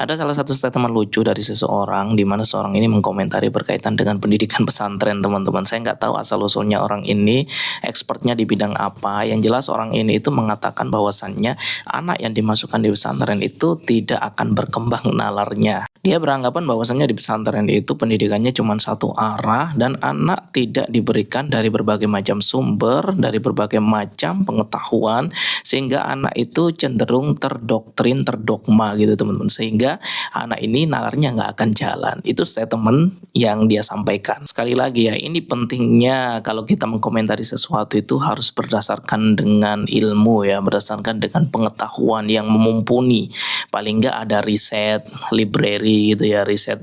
Ada salah satu statement lucu dari seseorang, di mana seorang ini mengkomentari berkaitan dengan pendidikan pesantren, teman-teman. Saya nggak tahu asal-usulnya orang ini, expertnya di bidang apa. Yang jelas orang ini itu mengatakan bahwasannya anak yang dimasukkan di pesantren itu tidak akan berkembang nalarnya. Dia beranggapan bahwasannya di pesantren itu pendidikannya cuma satu arah dan anak tidak diberikan dari berbagai macam sumber, dari berbagai macam pengetahuan, sehingga anak itu cenderung terdoktrin, terdogma gitu teman-teman, sehingga anak ini nalarnya nggak akan jalan. Itu statement yang dia sampaikan. Sekali lagi ya, ini pentingnya kalau kita mengkomentari sesuatu itu harus berdasarkan dengan ilmu ya, berdasarkan dengan pengetahuan yang mumpuni. Paling nggak ada riset, library gitu ya, riset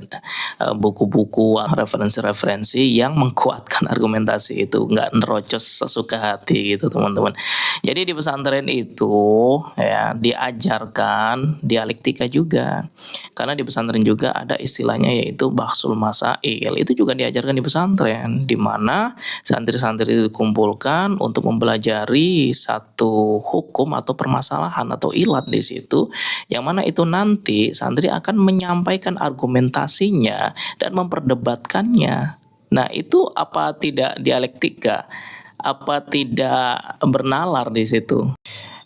buku-buku, referensi-referensi yang mengkuatkan argumentasi itu, nggak nerocos sesuka hati gitu teman-teman. Jadi di pesantren itu ya diajarkan dialektika juga. Karena di pesantren juga ada istilahnya yaitu bahsul masail. Itu juga diajarkan di pesantren, di mana santri-santri itu dikumpulkan untuk mempelajari satu hukum atau permasalahan atau ilat di situ, yang mana itu nanti santri akan menyampaikan argumentasinya dan memperdebatkannya. Nah, itu apa tidak dialektika? Apa tidak bernalar di situ?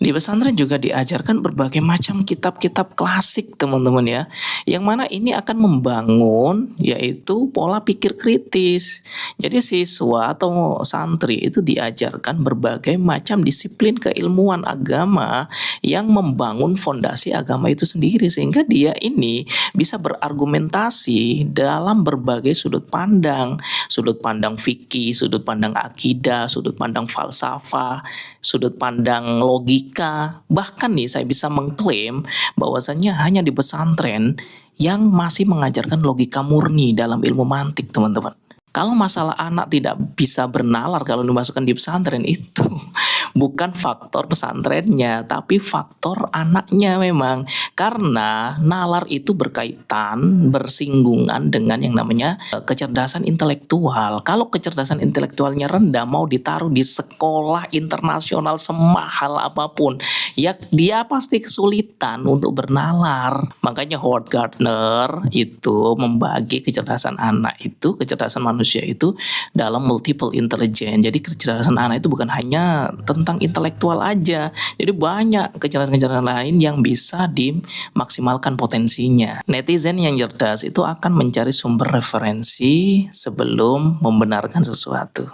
Di pesantren juga diajarkan berbagai macam kitab-kitab klasik teman-teman ya. Yang mana ini akan membangun yaitu pola pikir kritis. Jadi siswa atau santri itu diajarkan berbagai macam disiplin keilmuan agama yang membangun fondasi agama itu sendiri. Sehingga dia ini bisa berargumentasi dalam berbagai sudut pandang. Sudut pandang fikih, sudut pandang akidah, sudut pandang falsafah, sudut pandang logika. Bahkan nih saya bisa mengklaim bahwasannya hanya di pesantren yang masih mengajarkan logika murni dalam ilmu mantik teman-teman. Kalau masalah anak tidak bisa bernalar kalau dimasukkan di pesantren itu bukan faktor pesantrennya, tapi faktor anaknya memang. Karena nalar itu berkaitan, bersinggungan dengan yang namanya kecerdasan intelektual. Kalau kecerdasan intelektualnya rendah, mau ditaruh di sekolah internasional semahal apapun, ya dia pasti kesulitan untuk bernalar. Makanya Howard Gardner itu membagi kecerdasan anak itu, kecerdasan manusia itu dalam multiple intelligence. Jadi kecerdasan anak itu bukan hanya tentang intelektual aja. Jadi banyak kecerdasan-kecerdasan lain yang bisa dimaksimalkan potensinya. Netizen yang cerdas itu akan mencari sumber referensi sebelum membenarkan sesuatu.